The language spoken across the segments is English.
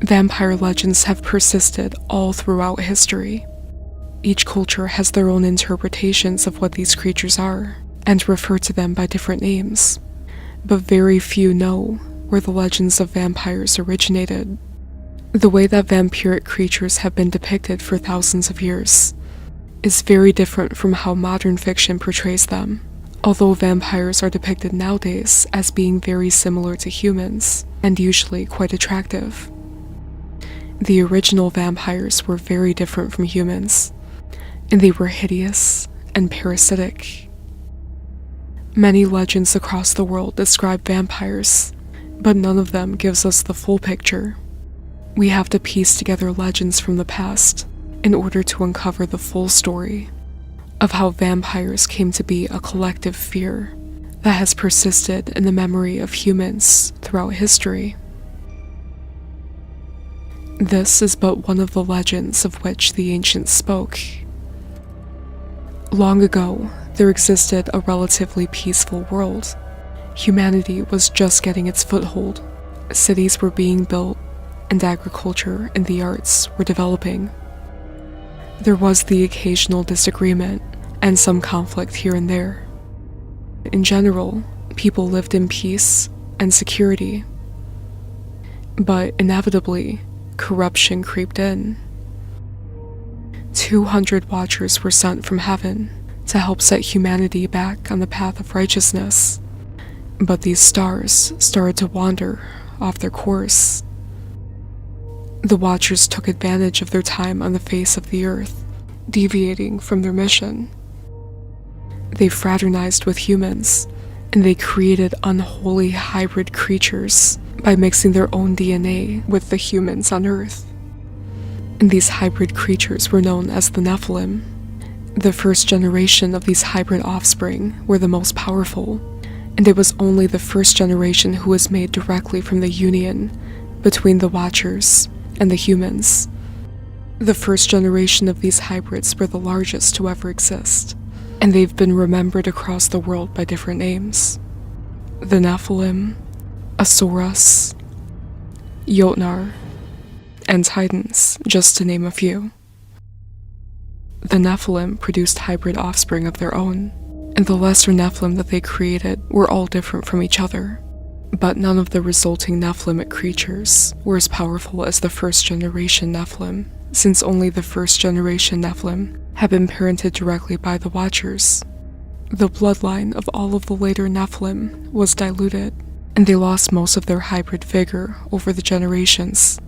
Vampire legends have persisted all throughout history. Each culture has their own interpretations of what these creatures are, and refer to them by different names, but very few know where the legends of vampires originated. The way that vampiric creatures have been depicted for thousands of years is very different from how modern fiction portrays them, although vampires are depicted nowadays as being very similar to humans, and usually quite attractive. The original vampires were very different from humans, and they were hideous and parasitic. Many legends across the world describe vampires, but none of them gives us the full picture. We have to piece together legends from the past in order to uncover the full story of how vampires came to be a collective fear that has persisted in the memory of humans throughout history. This is but one of the legends of which the ancients spoke. Long ago, there existed a relatively peaceful world. Humanity was just getting its foothold. Cities were being built, and agriculture and the arts were developing. There was the occasional disagreement and some conflict here and there. In general, people lived in peace and security. But inevitably, corruption creeped in. 200 watchers were sent from heaven to help set humanity back on the path of righteousness. But these stars started to wander off their course. The watchers took advantage of their time on the face of the earth, deviating from their mission. They fraternized with humans, and they created unholy hybrid creatures by mixing their own DNA with the humans on Earth. And these hybrid creatures were known as the Nephilim. The first generation of these hybrid offspring were the most powerful, and it was only the first generation who was made directly from the union between the Watchers and the humans. The first generation of these hybrids were the largest to ever exist, and they've been remembered across the world by different names. The Nephilim, Asuras, Jotnar, and Titans, just to name a few. The Nephilim produced hybrid offspring of their own, and the lesser Nephilim that they created were all different from each other. But none of the resulting Nephilimic creatures were as powerful as the first generation Nephilim, since only the first generation Nephilim had been parented directly by the Watchers. The bloodline of all of the later Nephilim was diluted, and they lost most of their hybrid vigor over the generations.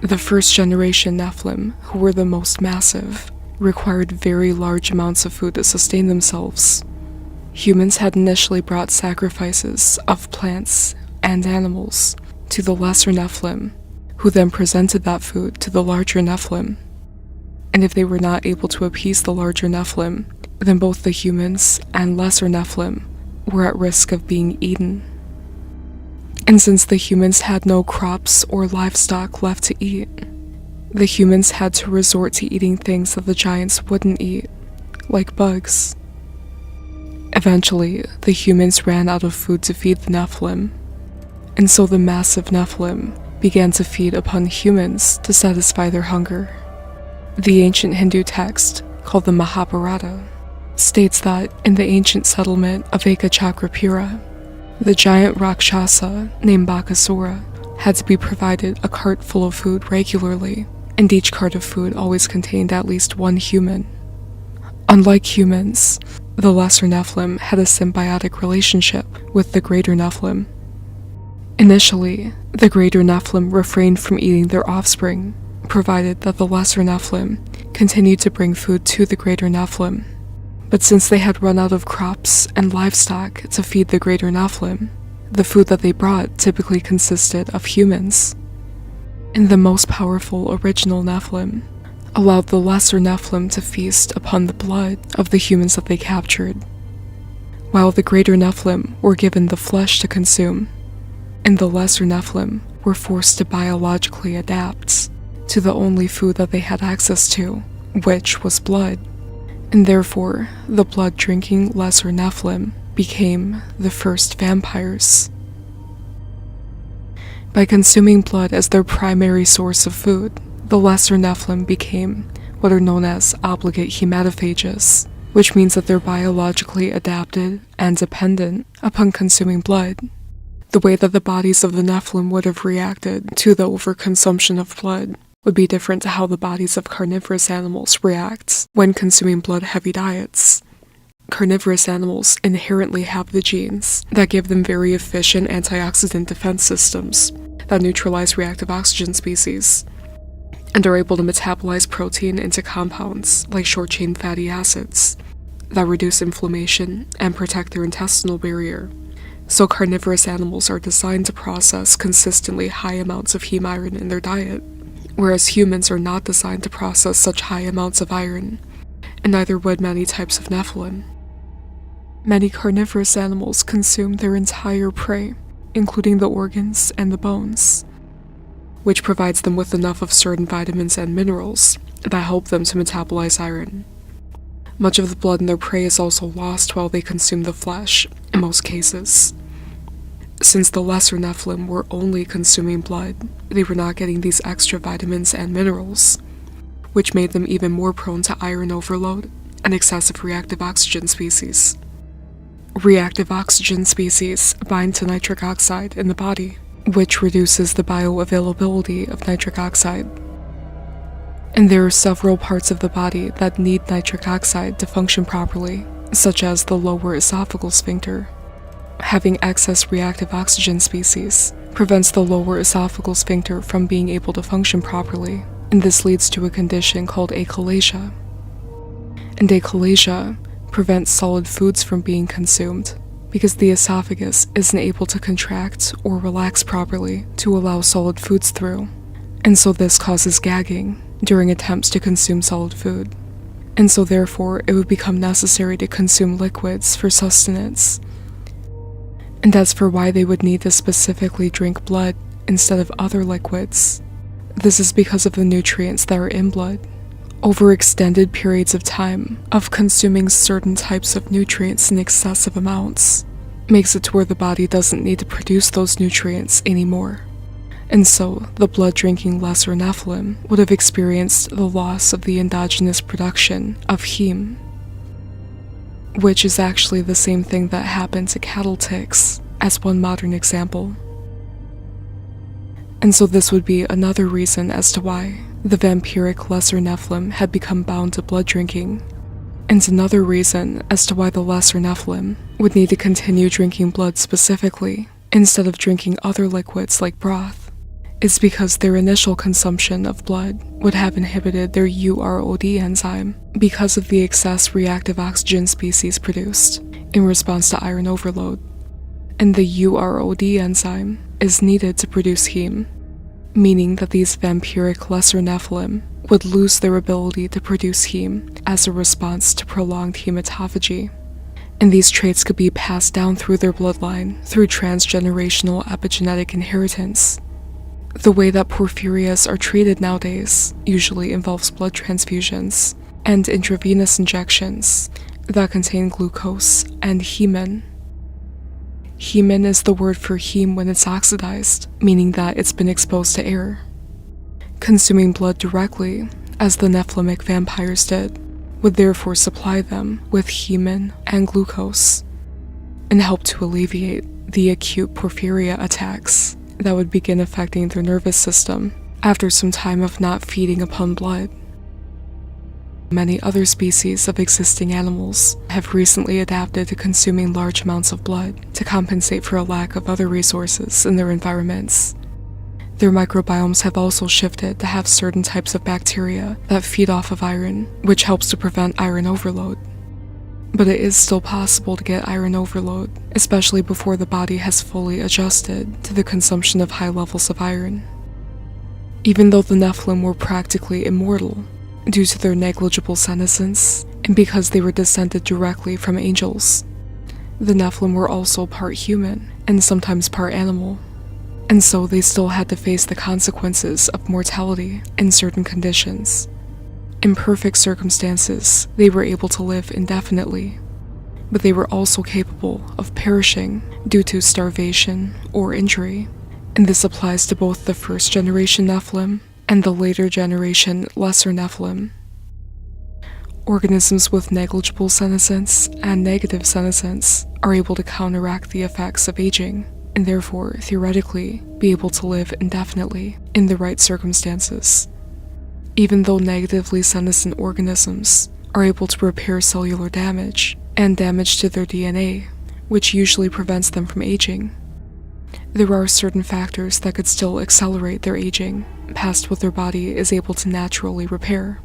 The first generation Nephilim, who were the most massive, required very large amounts of food to sustain themselves. Humans had initially brought sacrifices of plants and animals to the lesser Nephilim, who then presented that food to the larger Nephilim. And if they were not able to appease the larger Nephilim, then both the humans and lesser Nephilim were at risk of being eaten. And since the humans had no crops or livestock left to eat, the humans had to resort to eating things that the giants wouldn't eat, like bugs. Eventually, the humans ran out of food to feed the Nephilim, and so the massive Nephilim began to feed upon humans to satisfy their hunger. The ancient Hindu text, called the Mahabharata, states that in the ancient settlement of Ekachakrapura, the giant Rakshasa named Bakasura had to be provided a cart full of food regularly, and each cart of food always contained at least one human. Unlike humans, the lesser Nephilim had a symbiotic relationship with the greater Nephilim. Initially, the greater Nephilim refrained from eating their offspring, provided that the lesser Nephilim continued to bring food to the greater Nephilim. But since they had run out of crops and livestock to feed the greater Nephilim, the food that they brought typically consisted of humans. And the most powerful original Nephilim allowed the lesser Nephilim to feast upon the blood of the humans that they captured, while the greater Nephilim were given the flesh to consume, and the lesser Nephilim were forced to biologically adapt to the only food that they had access to, which was blood. And therefore, the blood-drinking lesser Nephilim became the first vampires. By consuming blood as their primary source of food, the lesser Nephilim became what are known as obligate hematophages, which means that they're biologically adapted and dependent upon consuming blood. The way that the bodies of the Nephilim would have reacted to the overconsumption of blood would be different to how the bodies of carnivorous animals react when consuming blood-heavy diets. Carnivorous animals inherently have the genes that give them very efficient antioxidant defense systems that neutralize reactive oxygen species, and are able to metabolize protein into compounds like short-chain fatty acids that reduce inflammation and protect their intestinal barrier. So carnivorous animals are designed to process consistently high amounts of heme iron in their diet, whereas humans are not designed to process such high amounts of iron, and neither would many types of Nephilim. Many carnivorous animals consume their entire prey, including the organs and the bones, which provides them with enough of certain vitamins and minerals that help them to metabolize iron. Much of the blood in their prey is also lost while they consume the flesh, in most cases. Since the lesser Nephilim were only consuming blood, they were not getting these extra vitamins and minerals, which made them even more prone to iron overload and excessive reactive oxygen species. Reactive oxygen species bind to nitric oxide in the body, which reduces the bioavailability of nitric oxide. And there are several parts of the body that need nitric oxide to function properly, such as the lower esophageal sphincter. Having excess reactive oxygen species prevents the lower esophageal sphincter from being able to function properly, and this leads to a condition called achalasia. And achalasia prevents solid foods from being consumed because the esophagus isn't able to contract or relax properly to allow solid foods through, and so this causes gagging during attempts to consume solid food, and so therefore it would become necessary to consume liquids for sustenance. And as for why they would need to specifically drink blood instead of other liquids, this is because of the nutrients that are in blood. Over extended periods of time of consuming certain types of nutrients in excessive amounts makes it to where the body doesn't need to produce those nutrients anymore. And so, the blood-drinking lesser Nephilim would have experienced the loss of the endogenous production of heme, which is actually the same thing that happened to cattle ticks, as one modern example. And so this would be another reason as to why the vampiric lesser Nephilim had become bound to blood drinking, and another reason as to why the lesser Nephilim would need to continue drinking blood specifically, instead of drinking other liquids like broth, is because their initial consumption of blood would have inhibited their UROD enzyme because of the excess reactive oxygen species produced in response to iron overload. And the UROD enzyme is needed to produce heme, meaning that these vampiric lesser Nephilim would lose their ability to produce heme as a response to prolonged hematophagy. And these traits could be passed down through their bloodline through transgenerational epigenetic inheritance. The way that porphyrias are treated nowadays usually involves blood transfusions and intravenous injections that contain glucose and hemin. Hemin is the word for heme when it's oxidized, meaning that it's been exposed to air. Consuming blood directly, as the Nephilimic vampires did, would therefore supply them with hemin and glucose, and help to alleviate the acute porphyria attacks that would begin affecting their nervous system after some time of not feeding upon blood. Many other species of existing animals have recently adapted to consuming large amounts of blood to compensate for a lack of other resources in their environments. Their microbiomes have also shifted to have certain types of bacteria that feed off of iron, which helps to prevent iron overload. But it is still possible to get iron overload, especially before the body has fully adjusted to the consumption of high levels of iron. Even though the Nephilim were practically immortal, due to their negligible senescence, and because they were descended directly from angels, the Nephilim were also part human, and sometimes part animal, and so they still had to face the consequences of mortality in certain conditions. In perfect circumstances, they were able to live indefinitely, but they were also capable of perishing due to starvation or injury, and this applies to both the first generation Nephilim and the later generation lesser Nephilim. Organisms with negligible senescence and negative senescence are able to counteract the effects of aging, and therefore, theoretically, be able to live indefinitely in the right circumstances. Even though negatively senescent organisms are able to repair cellular damage and damage to their DNA, which usually prevents them from aging, there are certain factors that could still accelerate their aging past what their body is able to naturally repair.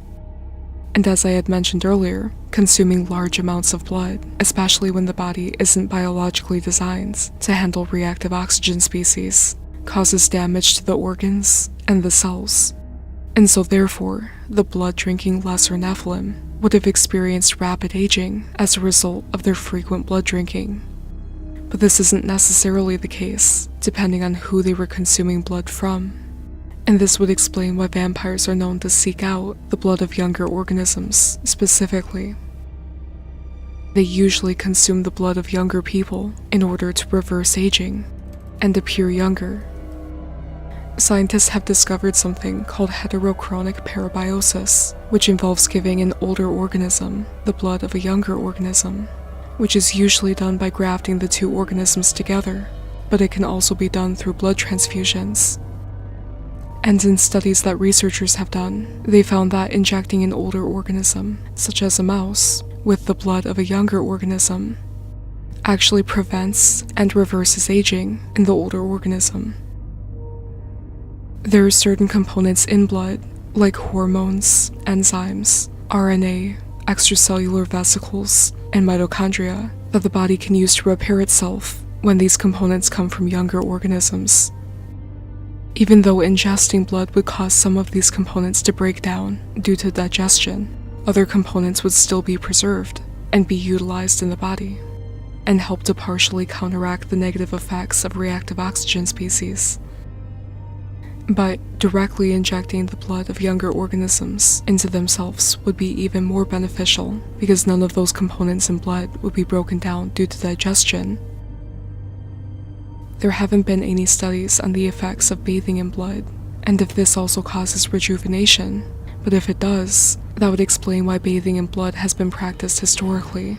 And as I had mentioned earlier, consuming large amounts of blood, especially when the body isn't biologically designed to handle reactive oxygen species, causes damage to the organs and the cells. And so therefore, the blood-drinking lesser Nephilim would have experienced rapid aging as a result of their frequent blood drinking. But this isn't necessarily the case, depending on who they were consuming blood from. And this would explain why vampires are known to seek out the blood of younger organisms, specifically. They usually consume the blood of younger people in order to reverse aging and appear younger. Scientists have discovered something called heterochronic parabiosis, which involves giving an older organism the blood of a younger organism, which is usually done by grafting the two organisms together, but it can also be done through blood transfusions. And in studies that researchers have done, they found that injecting an older organism, such as a mouse, with the blood of a younger organism actually prevents and reverses aging in the older organism. There are certain components in blood, like hormones, enzymes, RNA, extracellular vesicles, and mitochondria, that the body can use to repair itself when these components come from younger organisms. Even though ingesting blood would cause some of these components to break down due to digestion, other components would still be preserved and be utilized in the body, and help to partially counteract the negative effects of reactive oxygen species. But directly injecting the blood of younger organisms into themselves would be even more beneficial, because none of those components in blood would be broken down due to digestion. There haven't been any studies on the effects of bathing in blood, and if this also causes rejuvenation, but if it does, that would explain why bathing in blood has been practiced historically.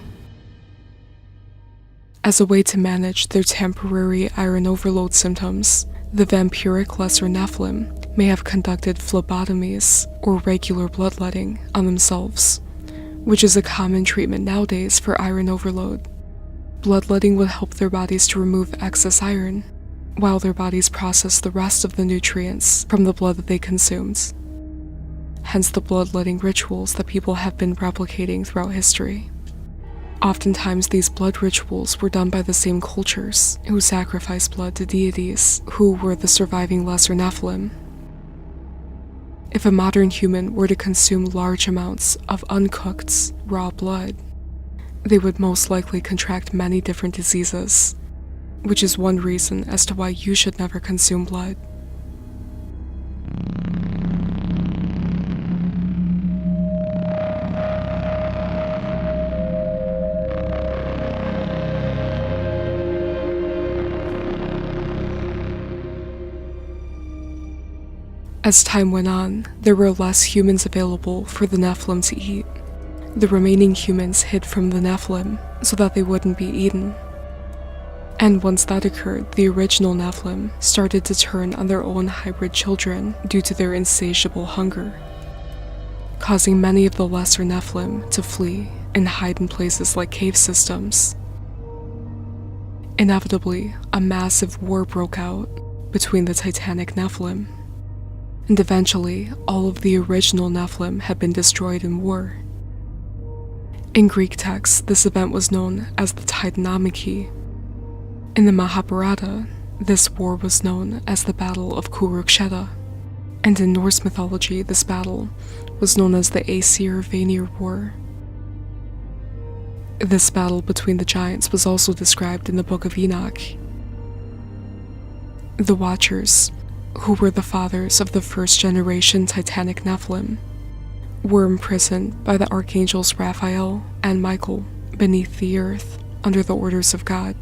As a way to manage their temporary iron overload symptoms, the vampiric lesser Nephilim may have conducted phlebotomies or regular bloodletting on themselves, which is a common treatment nowadays for iron overload. Bloodletting would help their bodies to remove excess iron, while their bodies process the rest of the nutrients from the blood that they consumed. Hence the bloodletting rituals that people have been replicating throughout history. Oftentimes these blood rituals were done by the same cultures who sacrificed blood to deities who were the surviving lesser Nephilim. If a modern human were to consume large amounts of uncooked, raw blood, they would most likely contract many different diseases, which is one reason as to why you should never consume blood. As time went on, there were less humans available for the Nephilim to eat. The remaining humans hid from the Nephilim so that they wouldn't be eaten. And once that occurred, the original Nephilim started to turn on their own hybrid children due to their insatiable hunger, causing many of the lesser Nephilim to flee and hide in places like cave systems. Inevitably, a massive war broke out between the Titanic Nephilim, and eventually all of the original Nephilim had been destroyed in war. In Greek texts, this event was known as the Titanomachy. In the Mahabharata, this war was known as the Battle of Kurukshetra, and in Norse mythology, this battle was known as the Aesir-Vanir War. This battle between the giants was also described in the Book of Enoch. The Watchers, who were the fathers of the first-generation Titanic Nephilim, were imprisoned by the archangels Raphael and Michael beneath the earth under the orders of God.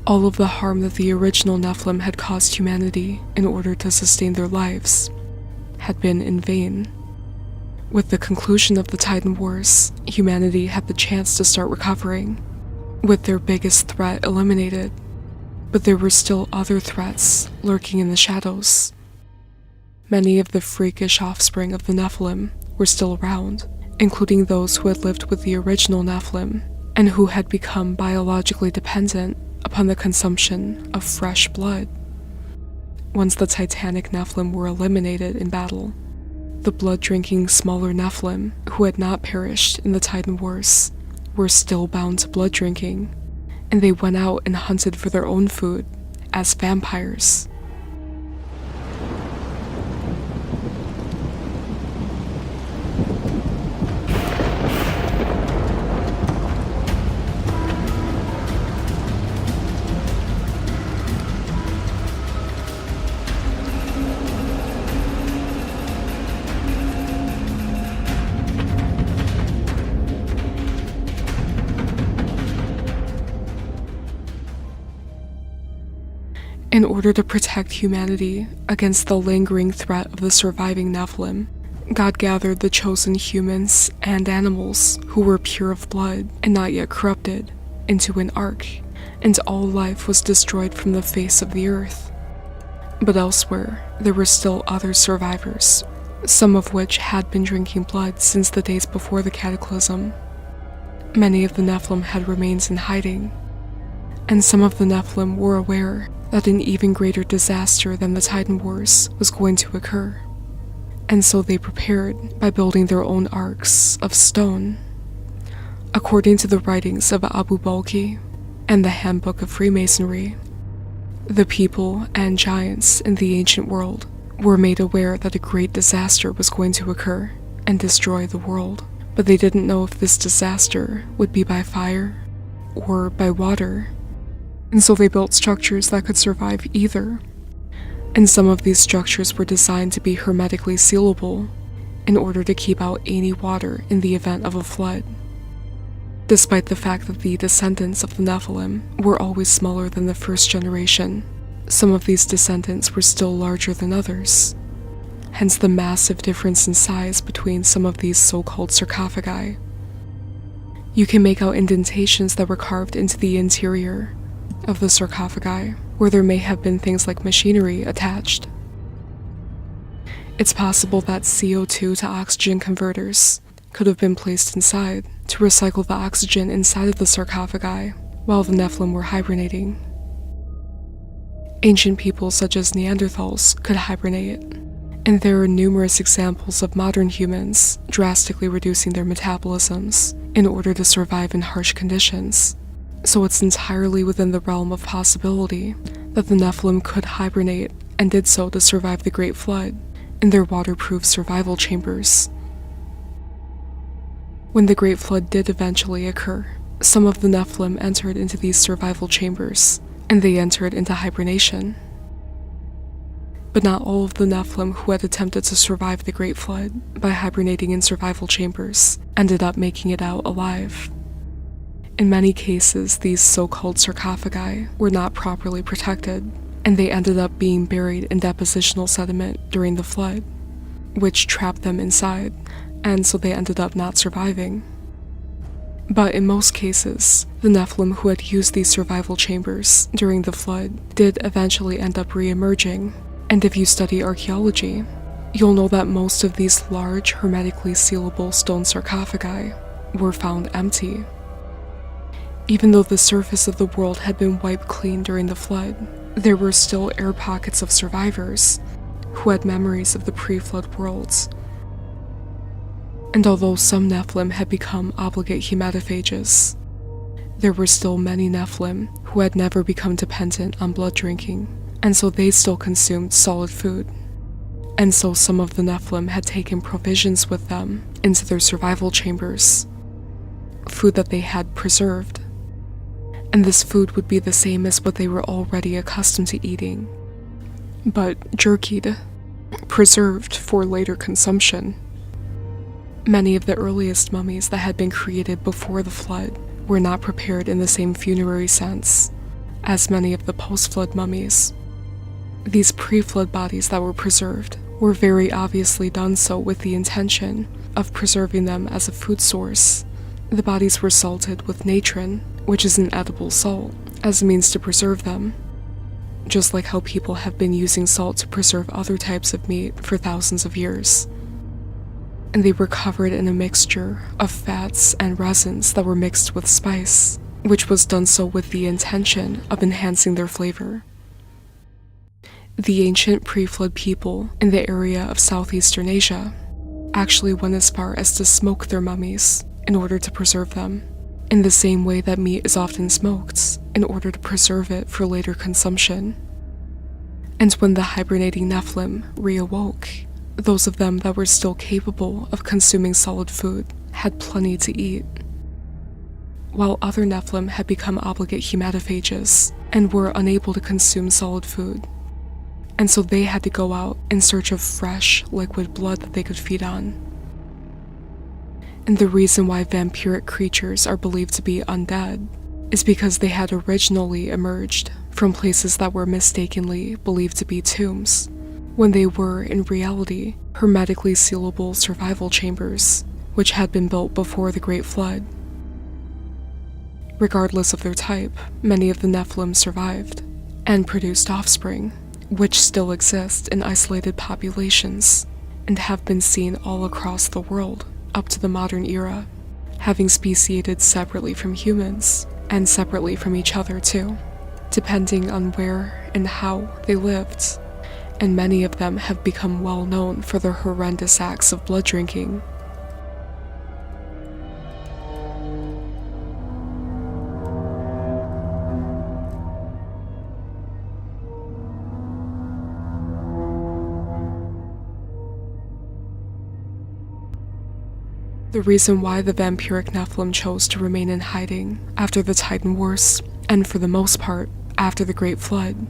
All of the harm that the original Nephilim had caused humanity in order to sustain their lives had been in vain. With the conclusion of the Titan Wars, humanity had the chance to start recovering, with their biggest threat eliminated, but there were still other threats lurking in the shadows. Many of the freakish offspring of the Nephilim were still around, including those who had lived with the original Nephilim and who had become biologically dependent upon the consumption of fresh blood. Once the titanic Nephilim were eliminated in battle, the blood-drinking smaller Nephilim, who had not perished in the Titan Wars, were still bound to blood drinking, and they went out and hunted for their own food as vampires. In order to protect humanity against the lingering threat of the surviving Nephilim, God gathered the chosen humans and animals who were pure of blood and not yet corrupted into an ark, and all life was destroyed from the face of the earth. But elsewhere, there were still other survivors, some of which had been drinking blood since the days before the cataclysm. Many of the Nephilim had remained in hiding, and some of the Nephilim were aware that an even greater disaster than the Titan Wars was going to occur, and so they prepared by building their own arks of stone. According to the writings of Abu Balki and the Handbook of Freemasonry, the people and giants in the ancient world were made aware that a great disaster was going to occur and destroy the world, but they didn't know if this disaster would be by fire or by water, and so they built structures that could survive either. And some of these structures were designed to be hermetically sealable in order to keep out any water in the event of a flood. Despite the fact that the descendants of the Nephilim were always smaller than the first generation, some of these descendants were still larger than others, hence the massive difference in size between some of these so-called sarcophagi. You can make out indentations that were carved into the interior of the sarcophagi, where there may have been things like machinery attached. It's possible that CO2 to oxygen converters could have been placed inside to recycle the oxygen inside of the sarcophagi while the Nephilim were hibernating. Ancient peoples such as Neanderthals could hibernate, and there are numerous examples of modern humans drastically reducing their metabolisms in order to survive in harsh conditions. So it's entirely within the realm of possibility that the Nephilim could hibernate and did so to survive the Great Flood in their waterproof survival chambers. When the Great Flood did eventually occur, some of the Nephilim entered into these survival chambers, and they entered into hibernation. But not all of the Nephilim who had attempted to survive the Great Flood by hibernating in survival chambers ended up making it out alive. In many cases, these so-called sarcophagi were not properly protected, and they ended up being buried in depositional sediment during the flood, which trapped them inside, and so they ended up not surviving. But in most cases, the Nephilim who had used these survival chambers during the flood did eventually end up re-emerging, and if you study archaeology, you'll know that most of these large, hermetically sealable stone sarcophagi were found empty. Even though the surface of the world had been wiped clean during the flood, there were still air pockets of survivors who had memories of the pre-flood worlds. And although some Nephilim had become obligate hematophages, there were still many Nephilim who had never become dependent on blood drinking, and so they still consumed solid food. And so some of the Nephilim had taken provisions with them into their survival chambers, food that they had preserved. And this food would be the same as what they were already accustomed to eating, but jerkied, preserved for later consumption. Many of the earliest mummies that had been created before the flood were not prepared in the same funerary sense, as many of the post-flood mummies. These pre-flood bodies that were preserved were very obviously done so with the intention of preserving them as a food source. The bodies were salted with natron, which is an edible salt, as a means to preserve them, just like how people have been using salt to preserve other types of meat for thousands of years. And they were covered in a mixture of fats and resins that were mixed with spice, which was done so with the intention of enhancing their flavor. The ancient pre-flood people in the area of southeastern Asia actually went as far as to smoke their mummies in order to preserve them, in the same way that meat is often smoked in order to preserve it for later consumption. And when the hibernating Nephilim reawoke, those of them that were still capable of consuming solid food had plenty to eat, while other Nephilim had become obligate hematophages and were unable to consume solid food, and so they had to go out in search of fresh, liquid blood that they could feed on. And the reason why vampiric creatures are believed to be undead is because they had originally emerged from places that were mistakenly believed to be tombs, when they were, in reality, hermetically sealable survival chambers, which had been built before the Great Flood. Regardless of their type, many of the Nephilim survived, and produced offspring, which still exist in isolated populations, and have been seen all across the world up to the modern era, having speciated separately from humans, and separately from each other too, depending on where and how they lived, and many of them have become well known for their horrendous acts of blood drinking. The reason why the vampiric Nephilim chose to remain in hiding after the Titan Wars, and for the most part, after the Great Flood,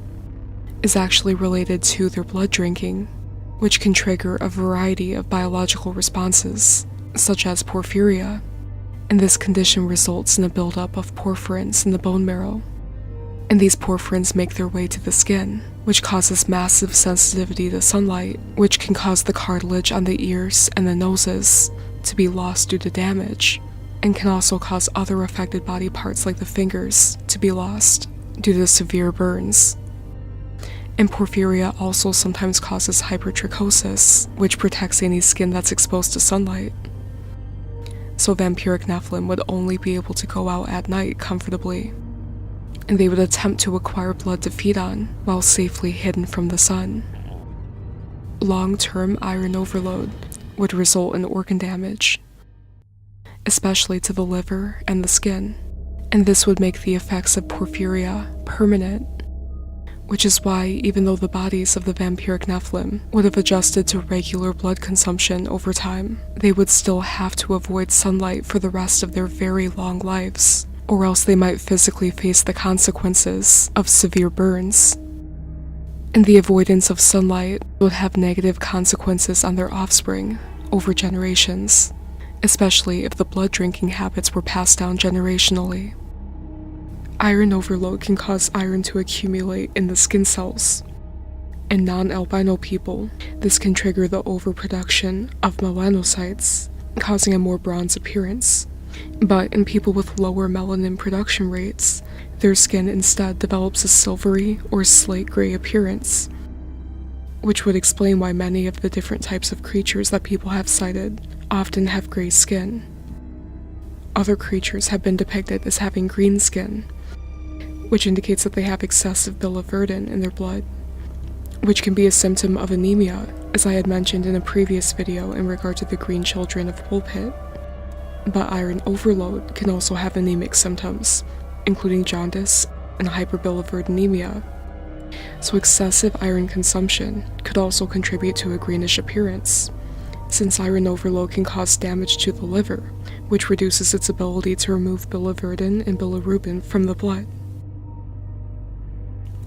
is actually related to their blood drinking, which can trigger a variety of biological responses, such as porphyria, and this condition results in a buildup of porphyrins in the bone marrow. And these porphyrins make their way to the skin, which causes massive sensitivity to sunlight, which can cause the cartilage on the ears and the noses to be lost due to damage, and can also cause other affected body parts like the fingers to be lost due to severe burns. And porphyria also sometimes causes hypertrichosis, which protects any skin that's exposed to sunlight. So vampiric Nephilim would only be able to go out at night comfortably, and they would attempt to acquire blood to feed on while safely hidden from the sun. Long-term iron overload would result in organ damage, especially to the liver and the skin, and this would make the effects of porphyria permanent, which is why even though the bodies of the vampiric Nephilim would have adjusted to regular blood consumption over time, they would still have to avoid sunlight for the rest of their very long lives, or else they might physically face the consequences of severe burns. And the avoidance of sunlight would have negative consequences on their offspring over generations, especially if the blood drinking habits were passed down generationally. Iron overload can cause iron to accumulate in the skin cells. In non-albino people, this can trigger the overproduction of melanocytes, causing a more bronze appearance. But in people with lower melanin production rates, their skin instead develops a silvery or slate gray appearance, which would explain why many of the different types of creatures that people have cited often have gray skin. Other creatures have been depicted as having green skin, which indicates that they have excessive biliverdin in their blood, which can be a symptom of anemia, as I had mentioned in a previous video in regard to the green children of Woolpit. But iron overload can also have anemic symptoms, including jaundice and hyperbilirubinemia. So excessive iron consumption could also contribute to a greenish appearance, since iron overload can cause damage to the liver, which reduces its ability to remove biliverdin and bilirubin from the blood.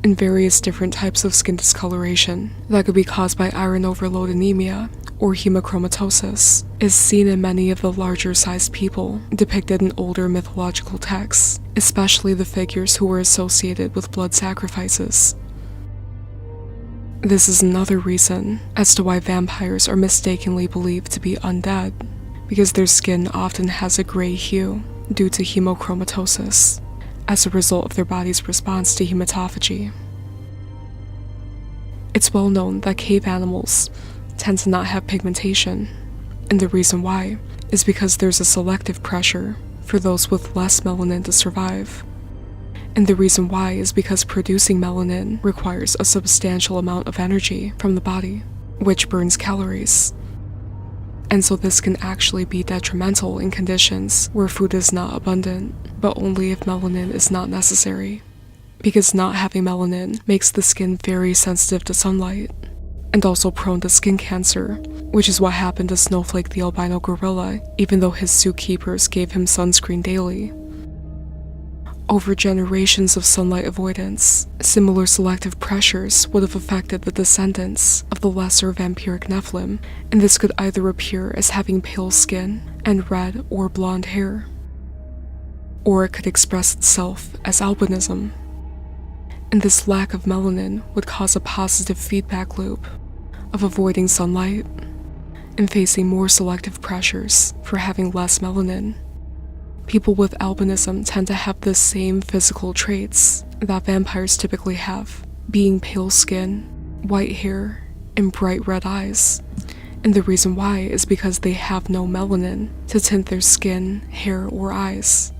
And various different types of skin discoloration that could be caused by iron overload anemia or hemochromatosis, is seen in many of the larger-sized people depicted in older mythological texts, especially the figures who were associated with blood sacrifices. This is another reason as to why vampires are mistakenly believed to be undead, because their skin often has a gray hue due to hemochromatosis, as a result of their body's response to hematophagy. It's well known that cave animals tend to not have pigmentation, and the reason why is because there's a selective pressure for those with less melanin to survive. And the reason why is because producing melanin requires a substantial amount of energy from the body, which burns calories. And so this can actually be detrimental in conditions where food is not abundant, but only if melanin is not necessary, because not having melanin makes the skin very sensitive to sunlight, and also prone to skin cancer, which is what happened to Snowflake the albino gorilla, even though his zookeepers gave him sunscreen daily. Over generations of sunlight avoidance, similar selective pressures would have affected the descendants of the lesser vampiric Nephilim, and this could either appear as having pale skin and red or blonde hair, or it could express itself as albinism. And this lack of melanin would cause a positive feedback loop of avoiding sunlight and facing more selective pressures for having less melanin. People with albinism tend to have the same physical traits that vampires typically have, being pale skin, white hair, and bright red eyes. And the reason why is because they have no melanin to tint their skin, hair, or eyes.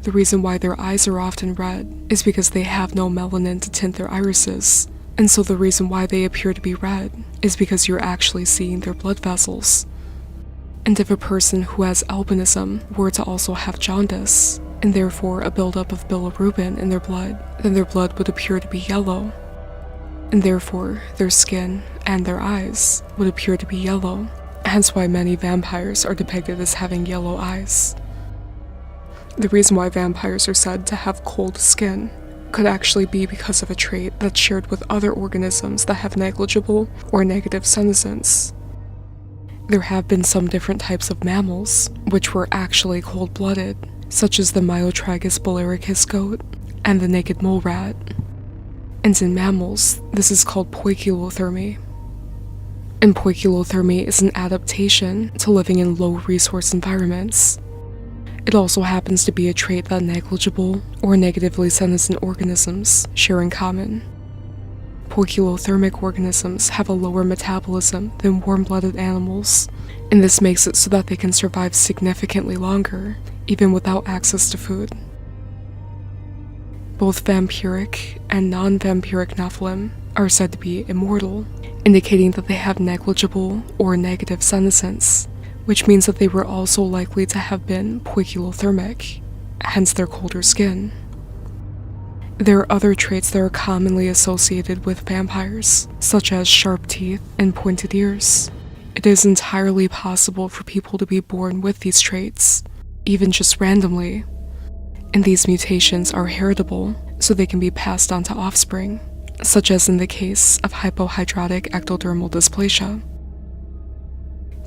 The reason why their eyes are often red is because they have no melanin to tint their irises, and so the reason why they appear to be red is because you're actually seeing their blood vessels. And if a person who has albinism were to also have jaundice, and therefore a buildup of bilirubin in their blood, then their blood would appear to be yellow, and therefore their skin and their eyes would appear to be yellow, hence why many vampires are depicted as having yellow eyes. The reason why vampires are said to have cold skin could actually be because of a trait that's shared with other organisms that have negligible or negative senescence. There have been some different types of mammals which were actually cold-blooded, such as the Myotragus bularicus goat and the naked mole rat. And in mammals, this is called poikilothermy. And poikilothermy is an adaptation to living in low-resource environments. It also happens to be a trait that negligible or negatively senescent organisms share in common. Poikilothermic organisms have a lower metabolism than warm-blooded animals, and this makes it so that they can survive significantly longer, even without access to food. Both vampiric and non-vampiric Nephilim are said to be immortal, indicating that they have negligible or negative senescence, which means that they were also likely to have been poikilothermic, hence their colder skin. There are other traits that are commonly associated with vampires, such as sharp teeth and pointed ears. It is entirely possible for people to be born with these traits, even just randomly, and these mutations are heritable, so they can be passed on to offspring, such as in the case of hypohidrotic ectodermal dysplasia.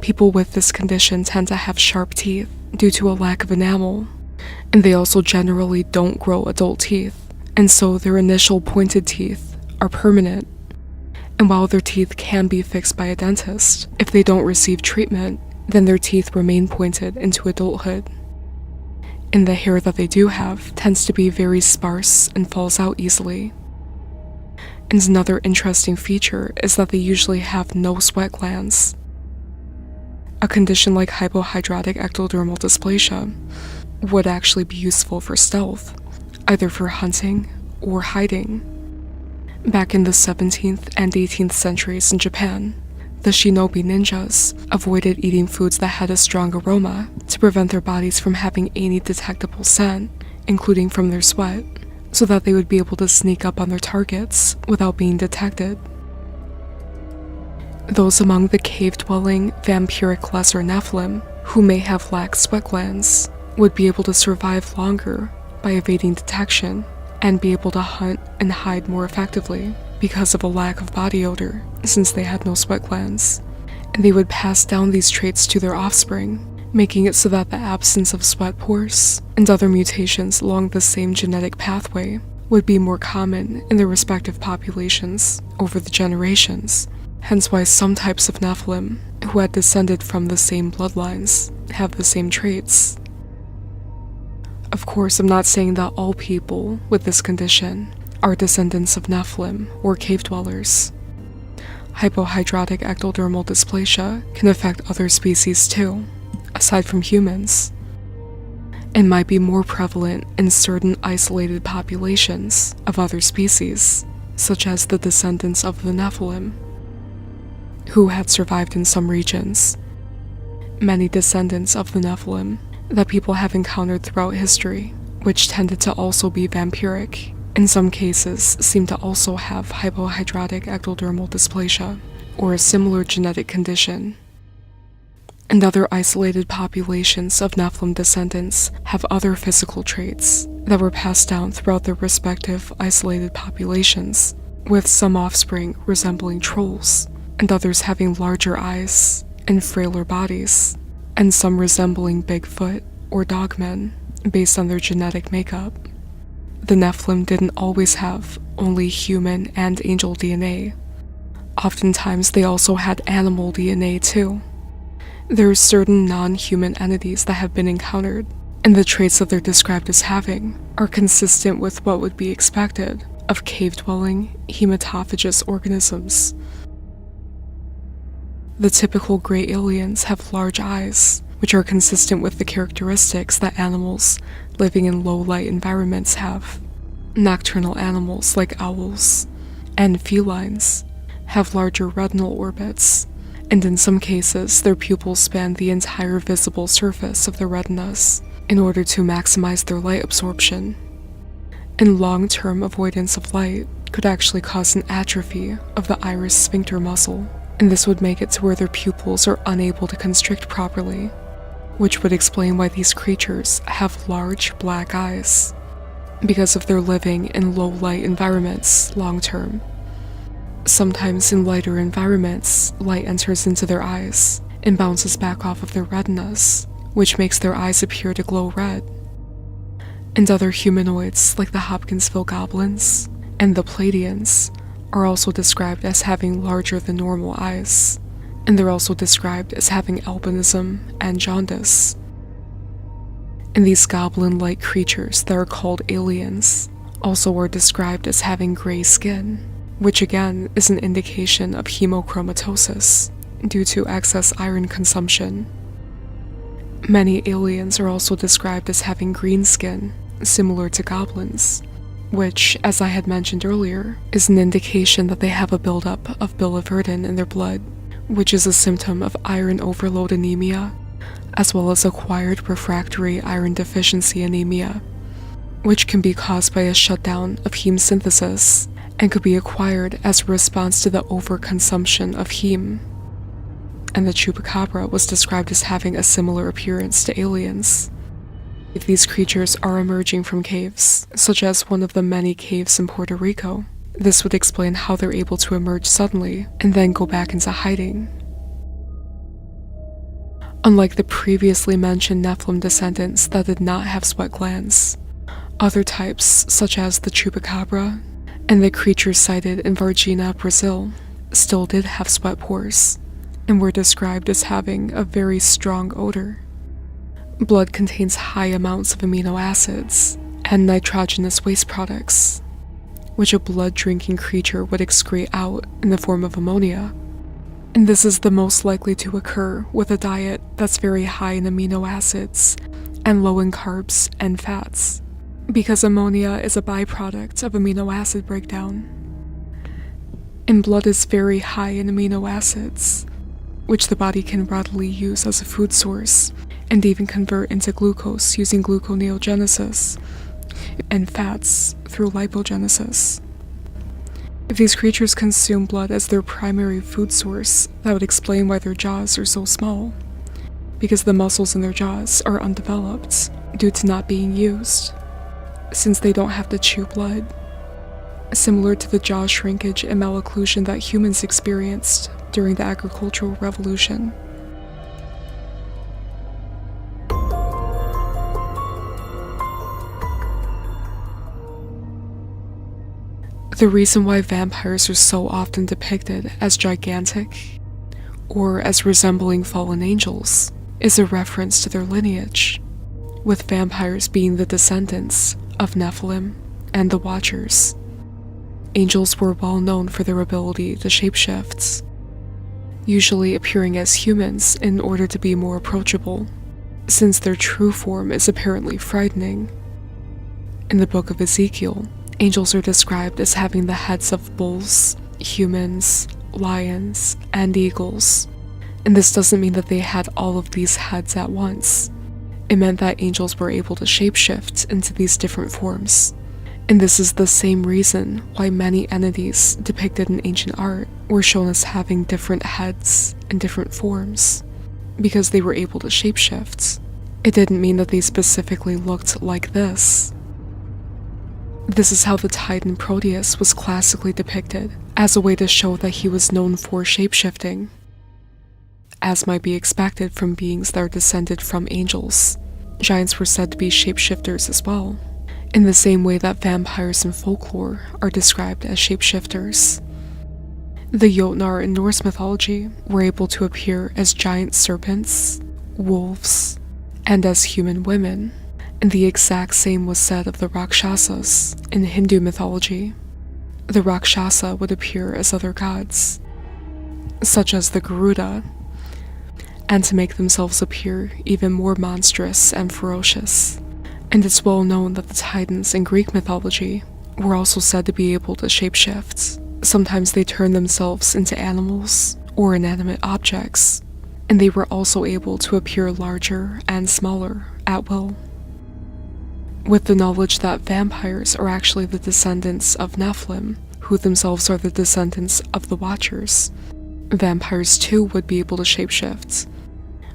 People with this condition tend to have sharp teeth due to a lack of enamel, and they also generally don't grow adult teeth, and so their initial pointed teeth are permanent. And while their teeth can be fixed by a dentist, if they don't receive treatment, then their teeth remain pointed into adulthood. And the hair that they do have tends to be very sparse and falls out easily. And another interesting feature is that they usually have no sweat glands. A condition like hypohidrotic ectodermal dysplasia would actually be useful for stealth, either for hunting or hiding. Back in the 17th and 18th centuries in Japan, the shinobi ninjas avoided eating foods that had a strong aroma to prevent their bodies from having any detectable scent, including from their sweat, so that they would be able to sneak up on their targets without being detected. Those among the cave-dwelling vampiric lesser Nephilim who may have lacked sweat glands would be able to survive longer by evading detection and be able to hunt and hide more effectively because of a lack of body odor, since they had no sweat glands. and they would pass down these traits to their offspring, making it so that the absence of sweat pores and other mutations along the same genetic pathway would be more common in their respective populations over the generations, hence why some types of Nephilim, who had descended from the same bloodlines, have the same traits. Of course, I'm not saying that all people with this condition are descendants of Nephilim or cave dwellers. Hypohidrotic ectodermal dysplasia can affect other species too, aside from humans, and might be more prevalent in certain isolated populations of other species, such as the descendants of the Nephilim, who had survived in some regions. Many descendants of the Nephilim that people have encountered throughout history, which tended to also be vampiric, in some cases seem to also have hypohidrotic ectodermal dysplasia, or a similar genetic condition. And other isolated populations of Nephilim descendants have other physical traits that were passed down throughout their respective isolated populations, with some offspring resembling trolls, and others having larger eyes and frailer bodies, and some resembling Bigfoot or dogmen based on their genetic makeup. The Nephilim didn't always have only human and angel DNA. Oftentimes they also had animal DNA too. There are certain non-human entities that have been encountered, and the traits that they're described as having are consistent with what would be expected of cave-dwelling, hematophagous organisms. The typical gray aliens have large eyes, which are consistent with the characteristics that animals living in low-light environments have. Nocturnal animals like owls and felines have larger retinal orbits, and in some cases their pupils span the entire visible surface of their retinas in order to maximize their light absorption. And long-term avoidance of light could actually cause an atrophy of the iris sphincter muscle, and this would make it to where their pupils are unable to constrict properly, which would explain why these creatures have large black eyes, because of their living in low-light environments long-term. Sometimes in lighter environments, light enters into their eyes and bounces back off of their retinas, which makes their eyes appear to glow red. And other humanoids like the Hopkinsville goblins and the Pleiadians are also described as having larger than normal eyes, and they're also described as having albinism and jaundice. And these goblin-like creatures that are called aliens also are described as having gray skin, which again is an indication of hemochromatosis due to excess iron consumption. Many aliens are also described as having green skin, similar to goblins, which, as I had mentioned earlier, is an indication that they have a buildup of biliverdin in their blood, which is a symptom of iron overload anemia, as well as acquired refractory iron deficiency anemia, which can be caused by a shutdown of heme synthesis and could be acquired as a response to the overconsumption of heme. And the chupacabra was described as having a similar appearance to aliens. If these creatures are emerging from caves, such as one of the many caves in Puerto Rico, this would explain how they're able to emerge suddenly and then go back into hiding. Unlike the previously mentioned Nephilim descendants that did not have sweat glands, other types, such as the chupacabra and the creatures cited in Varginha, Brazil, still did have sweat pores, and were described as having a very strong odor. Blood contains high amounts of amino acids and nitrogenous waste products, which a blood-drinking creature would excrete out in the form of ammonia. And this is the most likely to occur with a diet that's very high in amino acids and low in carbs and fats, because ammonia is a byproduct of amino acid breakdown. And blood is very high in amino acids, which the body can readily use as a food source and even convert into glucose using gluconeogenesis, and fats through lipogenesis. If these creatures consume blood as their primary food source, that would explain why their jaws are so small, because the muscles in their jaws are undeveloped due to not being used, since they don't have to chew blood, similar to the jaw shrinkage and malocclusion that humans experienced during the agricultural revolution. The reason why vampires are so often depicted as gigantic, or as resembling fallen angels, is a reference to their lineage, with vampires being the descendants of Nephilim and the Watchers. Angels were well known for their ability to shapeshift, usually appearing as humans in order to be more approachable, since their true form is apparently frightening. In the book of Ezekiel, angels are described as having the heads of bulls, humans, lions, and eagles, and this doesn't mean that they had all of these heads at once. It meant that angels were able to shapeshift into these different forms. And this is the same reason why many entities depicted in ancient art were shown as having different heads and different forms, because they were able to shapeshift. It didn't mean that they specifically looked like this. This is how the Titan Proteus was classically depicted, as a way to show that he was known for shapeshifting, as might be expected from beings that are descended from angels. Giants were said to be shapeshifters as well, in the same way that vampires in folklore are described as shapeshifters. The Jotnar in Norse mythology were able to appear as giant serpents, wolves, and as human women, and the exact same was said of the Rakshasas in Hindu mythology. The Rakshasa would appear as other gods, such as the Garuda, and to make themselves appear even more monstrous and ferocious. And it's well known that the Titans in Greek mythology were also said to be able to shapeshift. Sometimes they turned themselves into animals or inanimate objects, and they were also able to appear larger and smaller at will. With the knowledge that vampires are actually the descendants of Nephilim, who themselves are the descendants of the Watchers, vampires too would be able to shapeshift,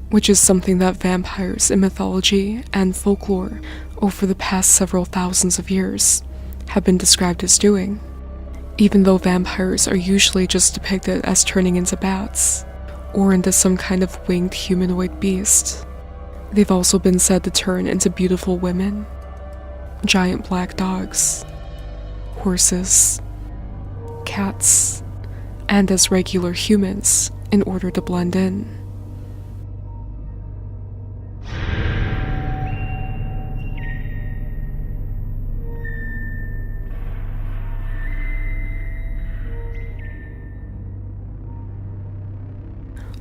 which is something that vampires in mythology and folklore over the past several thousands of years have been described as doing, even though vampires are usually just depicted as turning into bats or into some kind of winged humanoid beast. They've also been said to turn into beautiful women, giant black dogs, horses, cats, and as regular humans in order to blend in.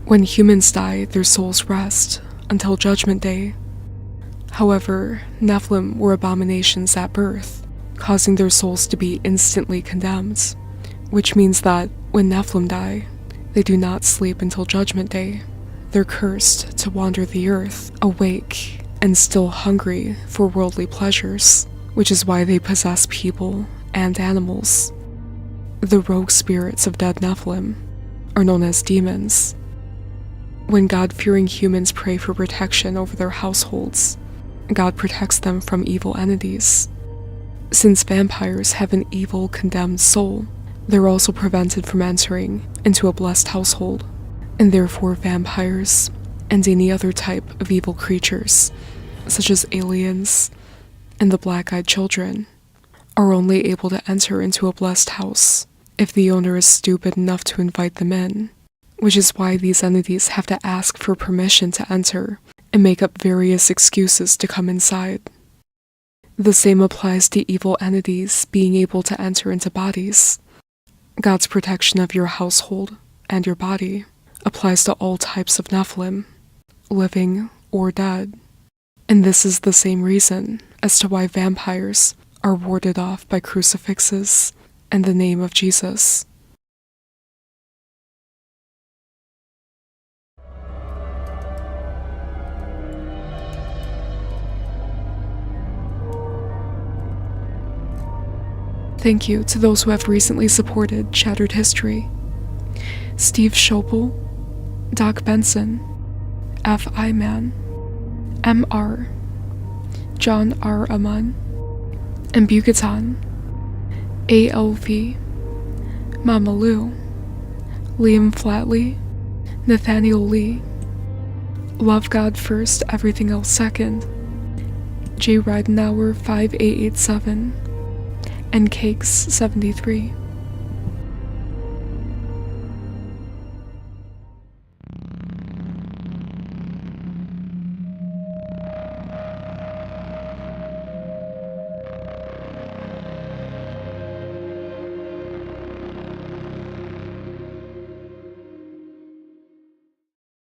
When humans die, their souls rest until Judgment Day. However, Nephilim were abominations at birth, causing their souls to be instantly condemned, which means that when Nephilim die, they do not sleep until Judgment Day. They're cursed to wander the earth, awake and still hungry for worldly pleasures, which is why they possess people and animals. The rogue spirits of dead Nephilim are known as demons. When God-fearing humans pray for protection over their households, God protects them from evil entities. Since vampires have an evil, condemned soul, they're also prevented from entering into a blessed household, and therefore vampires and any other type of evil creatures, such as aliens and the black-eyed children, are only able to enter into a blessed house if the owner is stupid enough to invite them in, which is why these entities have to ask for permission to enter and make up various excuses to come inside. The same applies to evil entities being able to enter into bodies. God's protection of your household and your body applies to all types of Nephilim, living or dead. And this is the same reason as to why vampires are warded off by crucifixes and the name of Jesus. Thank you to those who have recently supported Shattered History: Steve Schopel, Doc Benson, F. Iman, M.R., John R. Aman, Mbugatan, A.L.V., Mama Lou, Liam Flatley, Nathaniel Lee, Love God First, Everything Else Second, J. Ridenauer 5887, and Cakes 73.